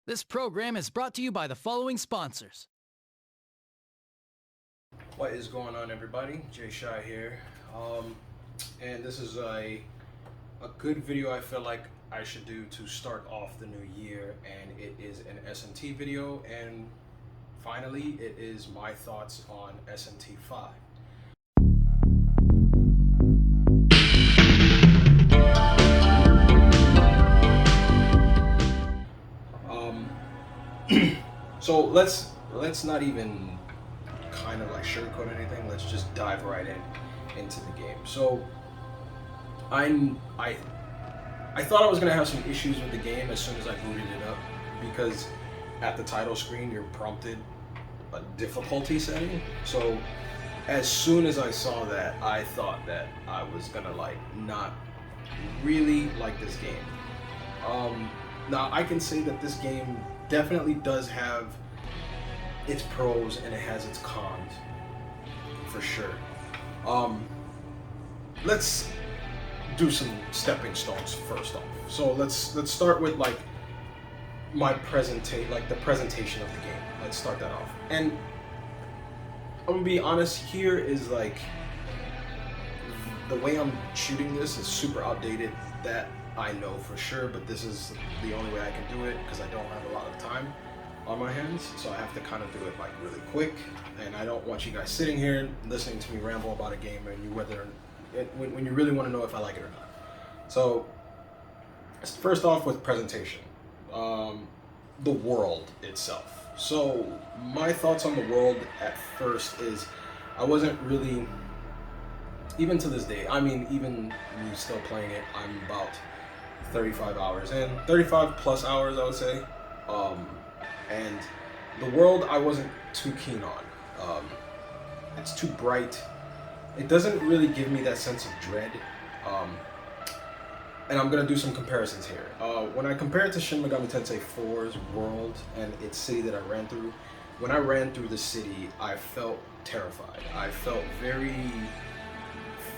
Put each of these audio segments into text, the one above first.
This program is brought to you by the following sponsors. What is going on, everybody? Jay Shy here, and this is a good video I feel like I should do to start off the new year, and it is an SMT video, and finally it is my thoughts on SMT 5. So let's not even kind of like sugarcoat anything. Let's just dive right into the game. So I thought I was gonna have some issues with the game as soon as I booted it up, because at the title screen you're prompted a difficulty setting. So as soon as I saw that, I thought that I was gonna like not really like this game. Now I can say that this game definitely does have its pros and it has its cons, for sure. Let's do some stepping stones first off. So let's start with like the presentation of the game. Let's start that off. And I'm gonna be honest, here is like the way I'm shooting this is super outdated. That I know for sure, but this is the only way I can do it because I don't have a lot of time on my hands, so I have to kind of do it like really quick, and I don't want you guys sitting here listening to me ramble about a game and when you really want to know if I like it or not. So first off with presentation, the world itself. So my thoughts on the world at first is I wasn't really, even to this day, I mean, even me still playing it, I'm about 35 hours in, 35 plus hours I would say. And the world I wasn't too keen on. It's too bright. It doesn't really give me that sense of dread. And I'm gonna do some comparisons here. When I compare it to Shin Megami Tensei 4's world and its city that I ran through, when I ran through the city, I felt terrified. I felt very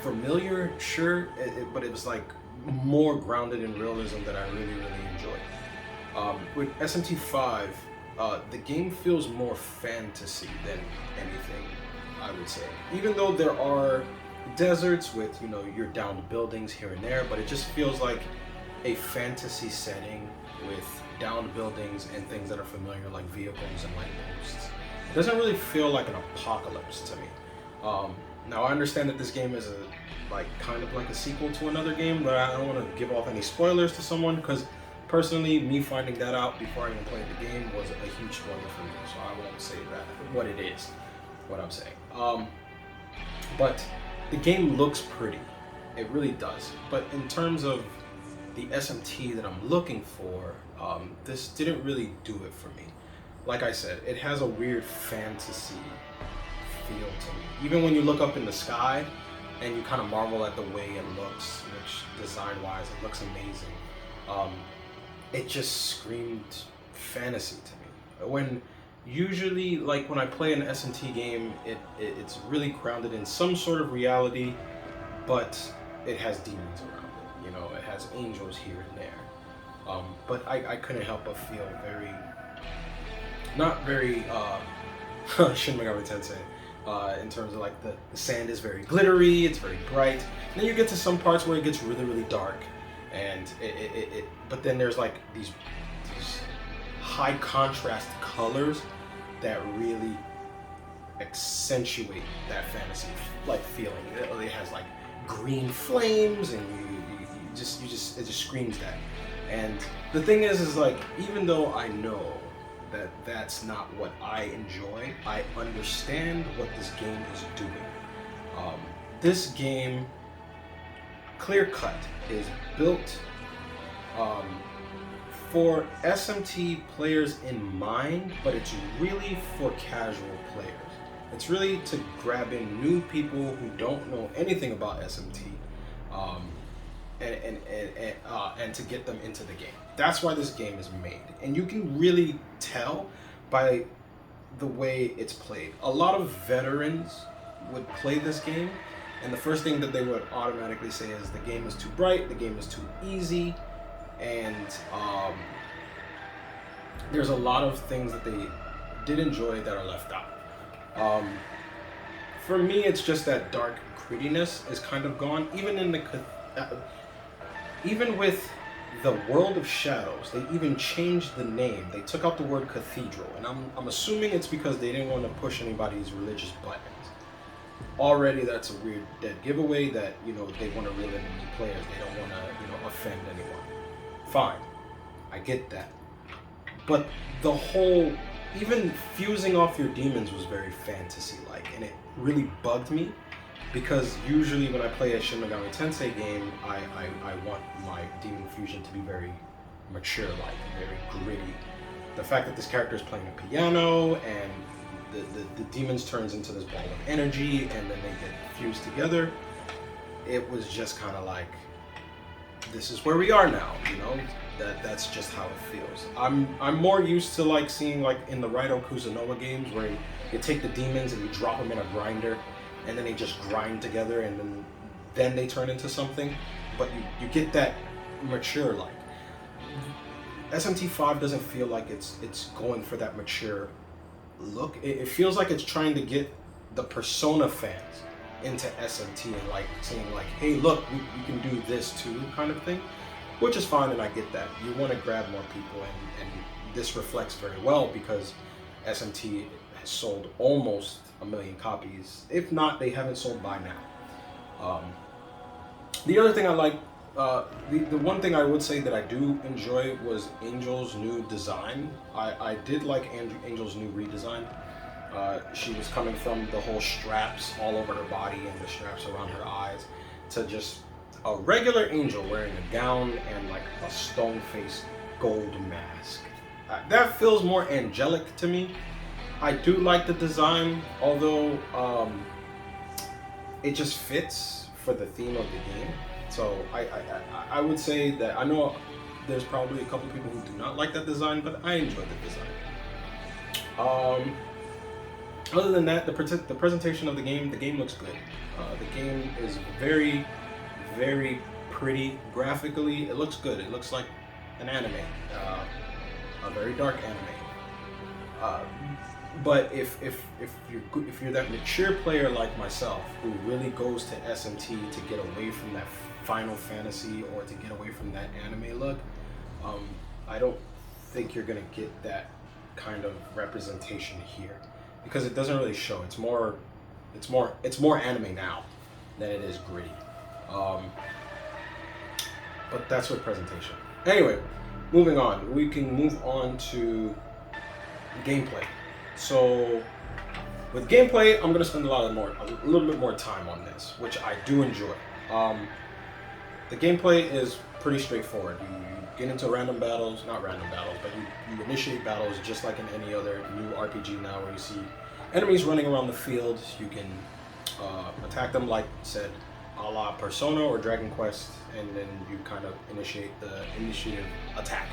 familiar, sure, but it was like more grounded in realism that I really enjoyed. With SMT 5, the game feels more fantasy than anything, I would say. Even though there are deserts with, your downed buildings here and there, but it just feels like a fantasy setting with downed buildings and things that are familiar, like vehicles and lampposts. It doesn't really feel like an apocalypse to me. Now I understand that this game is kind of like a sequel to another game, but I don't want to give off any spoilers to someone, because personally, me finding that out before I even played the game was a huge struggle for me, so I won't say that what it is, what I'm saying. But the game looks pretty, it really does. But in terms of the SMT that I'm looking for, this didn't really do it for me. Like I said, it has a weird fantasy feel to me. Even when you look up in the sky and you kind of marvel at the way it looks, which design-wise it looks amazing. It just screamed fantasy to me. When usually, like when I play an SMT game, it's really grounded in some sort of reality, but it has demons around it. It has angels here and there. But I couldn't help but feel not very Shin Megami Tensei. In terms of like the sand is very glittery, it's very bright. And then you get to some parts where it gets really dark, and but then there's like these high contrast colors that really accentuate that fantasy like feeling. It has like green flames, and it just screams that. And the thing is like, even though I know that that's not what I enjoy, I understand what this game is doing. This game, clear cut, is built for SMT players in mind, but it's really for casual players. It's really to grab in new people who don't know anything about SMT, and to get them into the game. That's why this game is made, and you can really tell by the way it's played. A lot of veterans would play this game, and the first thing that they would automatically say is the game is too bright, the game is too easy, and there's a lot of things that they did enjoy that are left out. For me, it's just that dark grittiness is kind of gone. Even with the World of Shadows, they even changed the name. They took out the word cathedral, and I'm assuming it's because they didn't want to push anybody's religious buttons. Already, that's a weird dead giveaway that, you know, they want to reel in new players. They don't want to, you know, offend anyone. Fine, I get that. But the whole, even fusing off your demons was very fantasy-like, and it really bugged me because usually when I play a Shin Megami Tensei game, I want my demon fusion to be very mature-like, very gritty. The fact that this character is playing a piano and the demons turns into this ball of energy and then they get fused together, it was just kind of like, this is where we are now, you know? That's just how it feels. I'm more used to like seeing like in the Raito Kusanova games where you take the demons and you drop them in a grinder and then they just grind together and then they turn into something. But you get that mature like. SMT 5 doesn't feel like it's going for that mature look. It feels like it's trying to get the Persona fans into SMT and like saying like, hey, look, you can do this too, kind of thing, which is fine, and I get that. You want to grab more people, and this reflects very well because SMT has sold almost 1 million copies. If not, they haven't sold by now. The other thing I like, the one thing I would say that I do enjoy was Angel's new design. I did like Angel's new redesign. She was coming from the whole straps all over her body and the straps around her eyes to just a regular Angel wearing a gown and like a stone-faced gold mask. That feels more angelic to me. I do like the design, although it just fits for the theme of the game. So I would say that I know there's probably a couple people who do not like that design, but I enjoy the design. Other than that, the presentation of the game looks good. The game is very, very pretty graphically. It looks good. It looks like an anime, a very dark anime. But if you're that mature player like myself who really goes to SMT to get away from that Final Fantasy or to get away from that anime look, I don't think you're gonna get that kind of representation here because it doesn't really show. It's more anime now than it is gritty. But that's with presentation. Anyway, moving on. We can move on to gameplay. So with gameplay, I'm gonna spend a little bit more time on this, which I do enjoy. The gameplay is pretty straightforward. You get into not random battles, but you initiate battles just like in any other new RPG now, where you see enemies running around the field. You can attack them like said, a la Persona or Dragon Quest, and then you kind of initiate the initiative attack.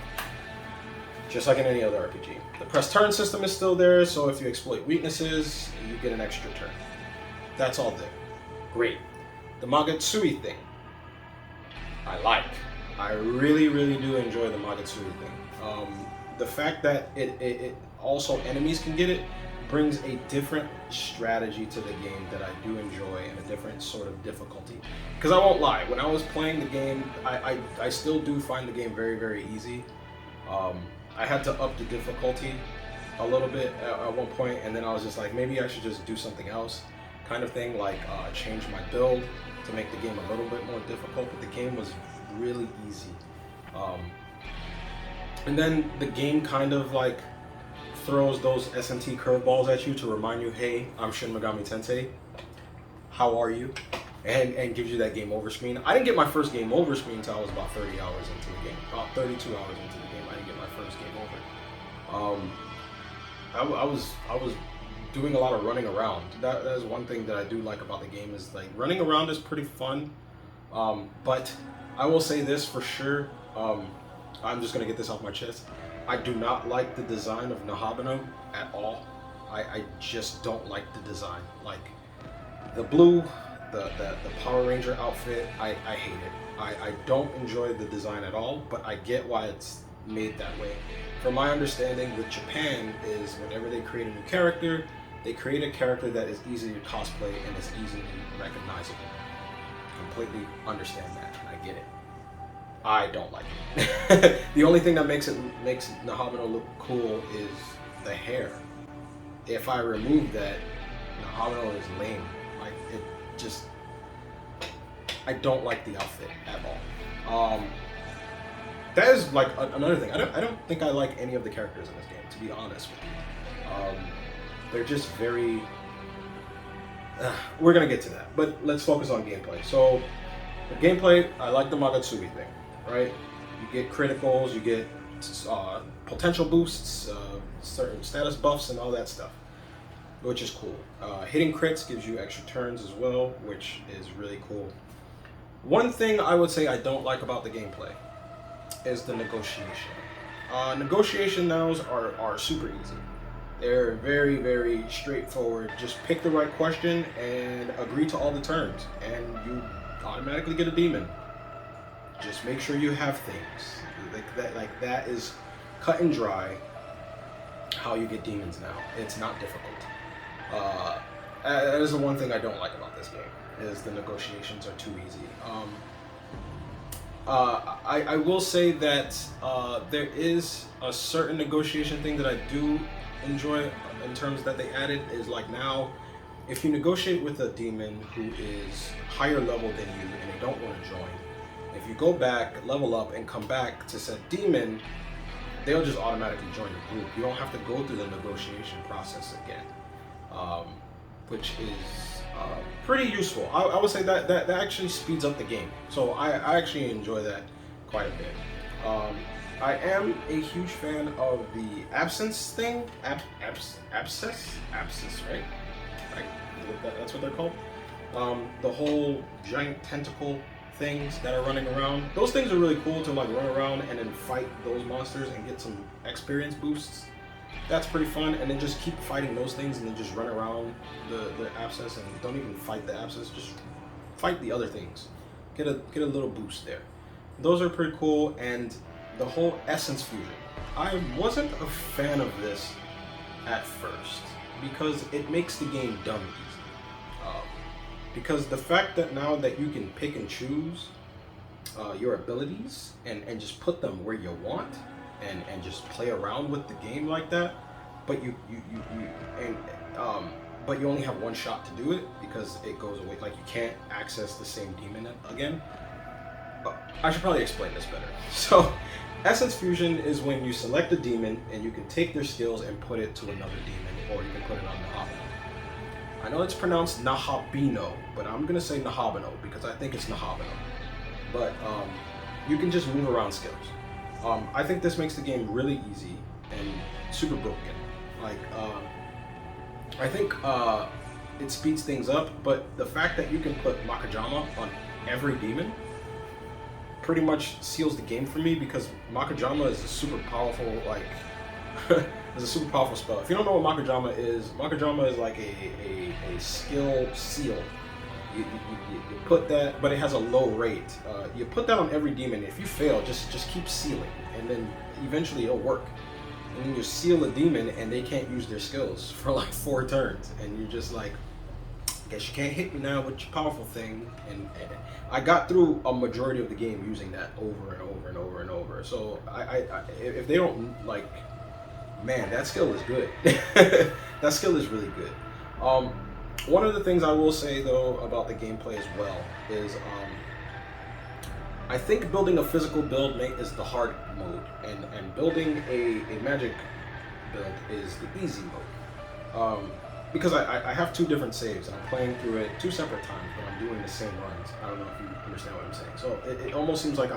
Just like in any other RPG. The press turn system is still there, so if you exploit weaknesses, you get an extra turn. That's all there. Great. The Magatsuki thing, I like. I really, really do enjoy the Magatsuki thing. The fact that it also enemies can get it brings a different strategy to the game that I do enjoy and a different sort of difficulty. Because I won't lie, when I was playing the game, I still do find the game very, very easy. I had to up the difficulty a little bit at one point, and then I was just like, maybe I should just do something else, kind of thing, like change my build to make the game a little bit more difficult, but the game was really easy. And then the game kind of like throws those SMT curveballs at you to remind you, hey, I'm Shin Megami Tensei, how are you? And gives you that game over screen. I didn't get my first game over screen until I was about 30 hours into the game, about 32 hours into the game. I didn't get my first game over. I was doing a lot of running around. That is one thing that I do like about the game, is like running around is pretty fun. But I will say this for sure. I'm just gonna get this off my chest. I do not like the design of Nahabano at all. I just don't like the design. Like the blue, the Power Ranger outfit, I hate it. I don't enjoy the design at all, but I get why it's made that way. From my understanding with Japan is whenever they create a new character, they create a character that is easy to cosplay and is easily recognizable. Completely understand that, and I get it. I don't like it. The only thing that makes Nahabano look cool is the hair. If I remove that, Nahabano is lame. Like it just, I don't like the outfit at all. That is like another thing. I don't think I like any of the characters in this game, to be honest with you. They're just very. We're gonna get to that, but let's focus on gameplay. So, the gameplay, I like the Magatsubi thing, right? You get criticals, you get potential boosts, certain status buffs, and all that stuff, which is cool. Hitting crits gives you extra turns as well, which is really cool. One thing I would say I don't like about the gameplay is the negotiation. Negotiation nows are super easy. They're very, very straightforward. Just pick the right question and agree to all the terms, and you automatically get a demon. Just make sure you have things. Like that is cut and dry how you get demons now. It's not difficult. That is the one thing I don't like about this game, is the negotiations are too easy. I will say that there is a certain negotiation thing that I do enjoy in terms that they added, is like now if you negotiate with a demon who is higher level than you and they don't want to join, if you go back, level up, and come back to said demon, they'll just automatically join the group. You don't have to go through the negotiation process again, which is pretty useful. I would say that actually speeds up the game. So I actually enjoy that quite a bit. I am a huge fan of the absence thing. Abscess, right? That's what they're called. The whole giant tentacle things that are running around. Those things are really cool to like run around and then fight those monsters and get some experience boosts. That's pretty fun. And then just keep fighting those things and then just run around the abscess and don't even fight the abscess. Just fight the other things. Get a little boost there. Those are pretty cool. And the whole essence fusion. I wasn't a fan of this at first because it makes the game dumb easy. Because the fact that now that you can pick and choose your abilities and just put them where you want and just play around with the game like that, but you only have one shot to do it because it goes away. Like you can't access the same demon again. I should probably explain this better. So, Essence Fusion is when you select a demon and you can take their skills and put it to another demon, or you can put it on Nahabano. I know it's pronounced Nahabino, but I'm gonna say Nahabano because I think it's Nahabano. But you can just move around skills. I think this makes the game really easy and super broken. Like, I think it speeds things up, but the fact that you can put Makajama on every demon pretty much seals the game for me, because Makajama is a super powerful, like, is a super powerful spell. If you don't know what Makajama is like a skill seal. You put that, but it has a low rate. You put that on every demon. If you fail, just keep sealing, and then eventually it'll work. And then you seal a demon, and they can't use their skills for like 4 turns, and you're just like, guess you can't hit me now with your powerful thing. And I got through a majority of the game using that over and over and over and over. So I if they don't like, man, that skill is good. That skill is really good. One of the things I will say though about the gameplay as well is I think building a physical build is the hard mode, and building a magic build is the easy mode. Because I have 2 different saves and I'm playing through it 2 separate times, but I'm doing the same runs. I don't know if you understand what I'm saying. So it almost seems like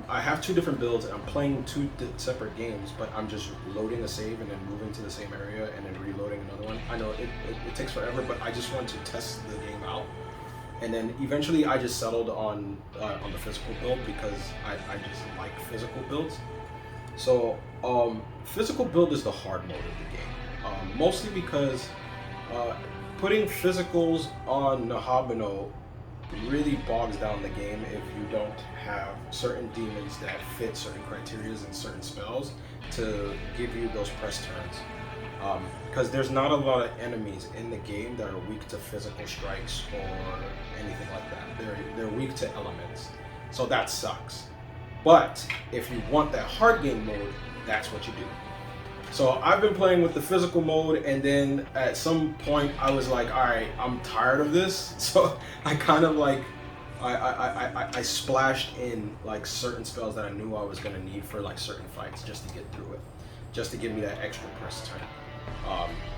I have 2 different builds and I'm playing 2 separate games, but I'm just loading a save and then moving to the same area and then reloading another one. I know it takes forever, but I just want to test the game out. And then eventually I just settled on the physical build because I just like physical builds. So physical build is the hard mode of the game. Mostly because putting physicals on Nahabano really bogs down the game if you don't have certain demons that fit certain criteria and certain spells to give you those press turns. Because there's not a lot of enemies in the game that are weak to physical strikes or anything like that. They're weak to elements, so that sucks. But if you want that hard game mode, that's what you do. So I've been playing with the physical mode, and then at some point I was like, all right, I'm tired of this. So I kind of like, I splashed in like certain spells that I knew I was gonna need for like certain fights just to get through it, just to give me that extra press turn.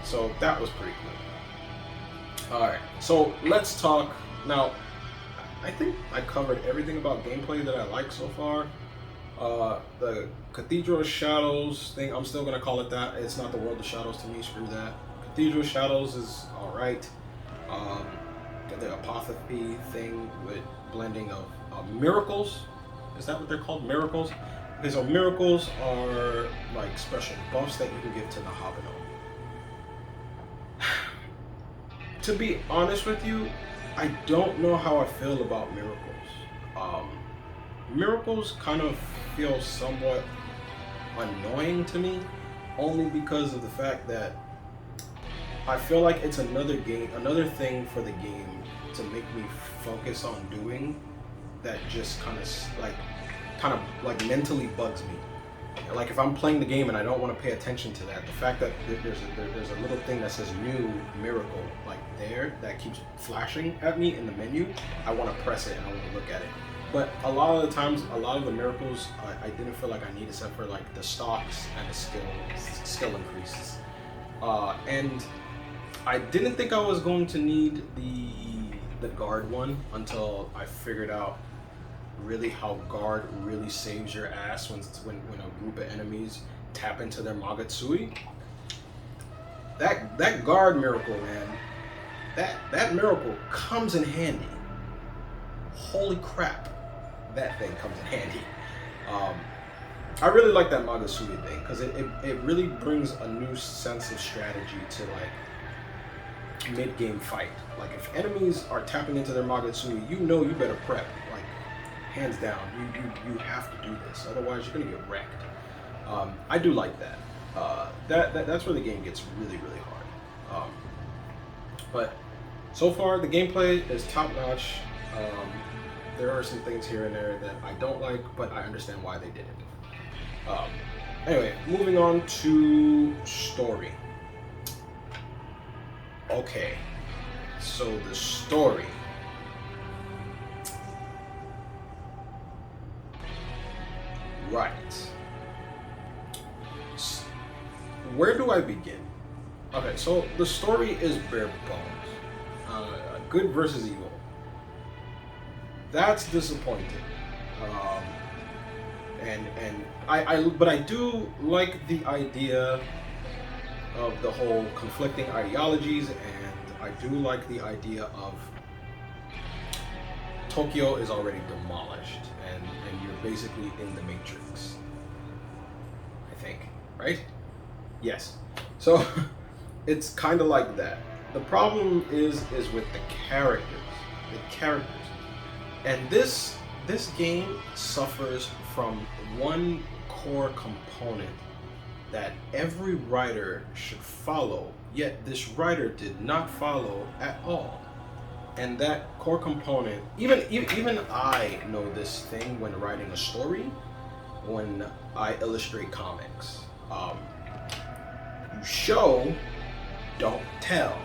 So that was pretty cool. All right, so let's talk now. I think I covered everything about gameplay that I like so far. The Cathedral of Shadows thing, I'm still gonna call it that. It's not the World of Shadows to me, screw that. Cathedral of Shadows is alright. The Apothecary thing with blending of miracles. Is that what they're called? Miracles? Okay, so miracles are like special buffs that you can give to the Nahobino. To be honest with you, I don't know how I feel about miracles. Miracles kind of feel somewhat annoying to me, only because of the fact that I feel like it's another thing for the game to make me focus on doing that just kind of mentally bugs me. Like if I'm playing the game and I don't want to pay attention to that, the fact that there's a little thing that says new miracle like there that keeps flashing at me in the menu, I want to press it and I want to look at it. But a lot of the times, a lot of the miracles I didn't feel like I needed, except for like the stocks and the skill increases. And I didn't think I was going to need the guard one until I figured out really how guard really saves your ass when a group of enemies tap into their Magatsui. That guard miracle, man, that miracle comes in handy. Holy crap, that thing comes in handy. I really like that Magasui thing because it really brings a new sense of strategy to like mid-game fight. Like if enemies are tapping into their Magasui, you know you better prep. Like hands down, you have to do this, otherwise you're gonna get wrecked. I do like that. That's where the game gets really hard. But so far the gameplay is top notch. There are some things here and there that I don't like, but I understand why they did it. Anyway, moving on to story. Okay, so the story. Right. Where do I begin? Okay, so the story is bare bones. Good versus evil. That's disappointing. But I do like the idea of the whole conflicting ideologies, and I do like the idea of Tokyo is already demolished, and you're basically in the Matrix. I think, right? Yes. So it's kind of like that. The problem is with the characters. And this game suffers from one core component that every writer should follow, yet this writer did not follow at all. And that core component, even I know this thing when writing a story, when I illustrate comics. You show, don't tell.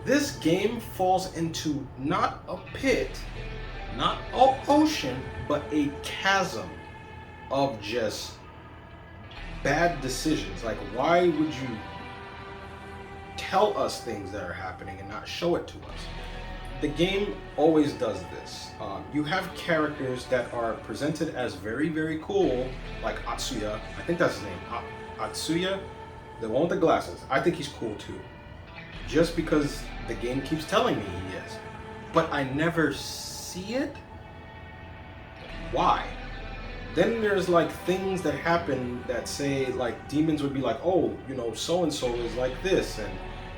This game falls into not a pit, not an ocean, but a chasm of just bad decisions. Like, why would you tell us things that are happening and not show it to us? The game always does this. You have characters that are presented as very cool, like Atsuya. I think that's his name. Atsuya, the one with the glasses. I think he's cool too. Just because the game keeps telling me he is. But I never see it. Why? Then there's like things that happen that say like demons would be like, oh, you know, so and so is like this,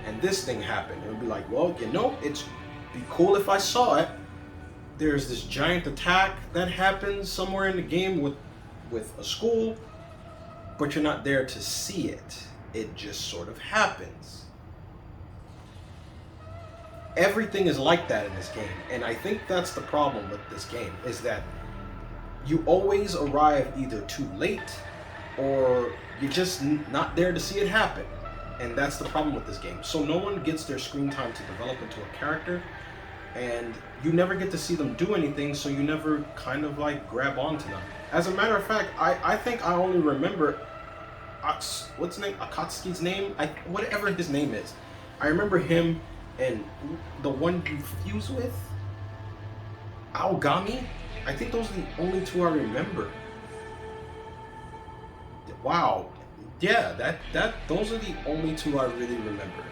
and this thing happened. It would be like, well, you know, it's be cool if I saw it. There's this giant attack that happens somewhere in the game with a school, but you're not there to see it. It just sort of happens. Everything is like that in this game, and I think that's the problem with this game, is that you always arrive either too late or you're just not there to see it happen. And that's the problem with this game. So no one gets their screen time to develop into a character, and you never get to see them do anything, so you never kind of like grab onto them. As a matter of fact, I think I only remember what's his name? Akatsuki's name? Whatever his name is. I remember him and the one you fuse with, Aogami. I think those are the only two I remember. Wow. Yeah, those are the only two I really remember.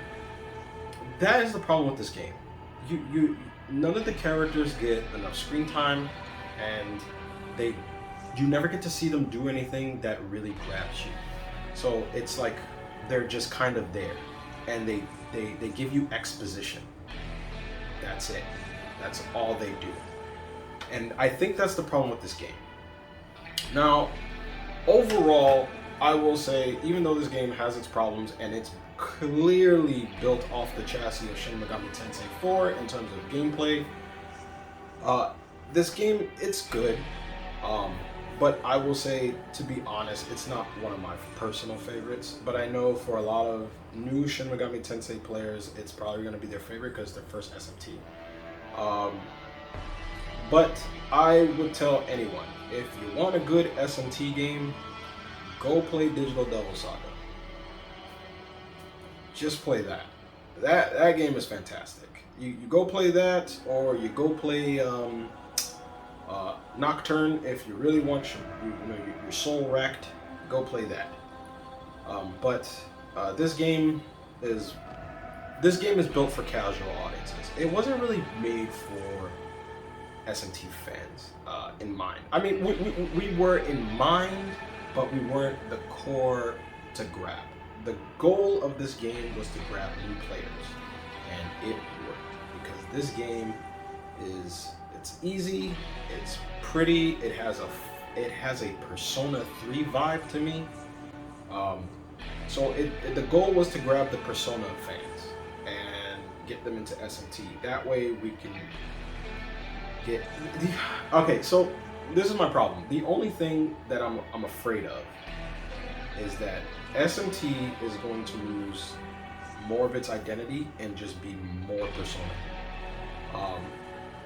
That is the problem with this game. None of the characters get enough screen time, and you never get to see them do anything that really grabs you. So it's like they're just kind of there, and they give you exposition. That's it. That's all they do. And I think that's the problem with this game. Now, overall, I will say, even though this game has its problems and it's clearly built off the chassis of Shin Megami Tensei 4 in terms of gameplay, this game, it's good. But I will say, to be honest, it's not one of my personal favorites. But I know for a lot of new Shin Megami Tensei players, it's probably going to be their favorite because it's their first SMT. But I would tell anyone, if you want a good SMT game, go play Digital Devil Saga. Just play that. That game is fantastic. You go play that, or you go play Nocturne if you really want your soul wrecked. Go play that. But this game is built for casual audiences. It wasn't really made for SMT fans in mind. I mean, we were in mind, but we weren't the core to grab. The goal of this game was to grab new players, and it worked, because this game it's easy, it's pretty, it has a Persona 3 vibe to me. So the goal was to grab the Persona fans and get them into SMT. That way we can get okay. So this is my problem. The only thing that I'm afraid of is that SMT is going to lose more of its identity and just be more Persona.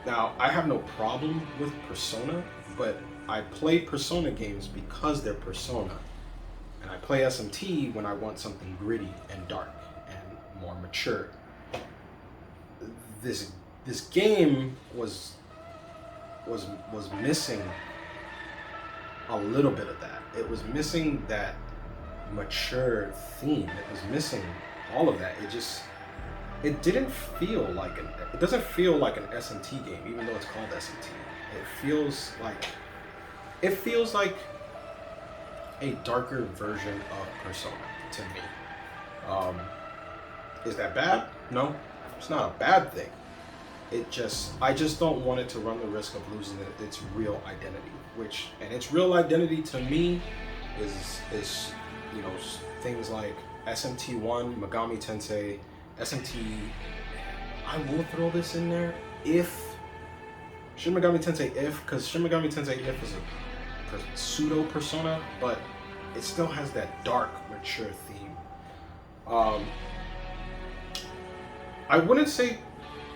Now, I have no problem with Persona, but I play Persona games because they're Persona. And I play SMT when I want something gritty and dark and more mature. This game was missing a little bit of that. It was missing that mature theme. It was missing all of that. It didn't feel like it doesn't feel like an SMT game, even though it's called SMT. It feels like a darker version of Persona to me. Is that bad? No, it's not a bad thing. I just don't want it to run the risk of losing its real identity, and its real identity to me is things like SMT 1, Megami Tensei, SMT. I will throw this in there if Shin Megami Tensei because Shin Megami Tensei is a pseudo Persona, but it still has that dark, mature theme. I wouldn't say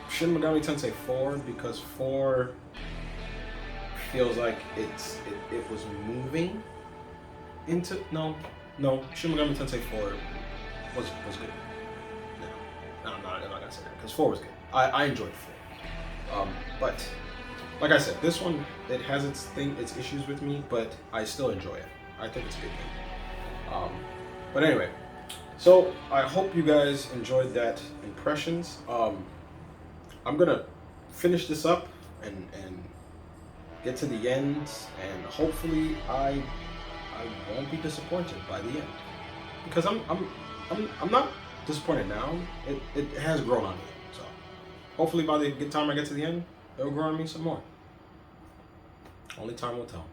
Shin Megami Tensei 4, because 4 feels like it was moving into no Shin Megami Tensei 4 was good. No, I'm not gonna say that, because 4 was good. I enjoyed 4. But like I said, this one, it has its issues with me, but I still enjoy it. I think it's a good game. But anyway, so I hope you guys enjoyed that impressions. I'm gonna finish this up and get to the end, and hopefully I won't be disappointed by the end, because I'm not disappointed now. It has grown on me. So Hopefully by the time I get to the end, it'll grow on me some more. Only time will tell.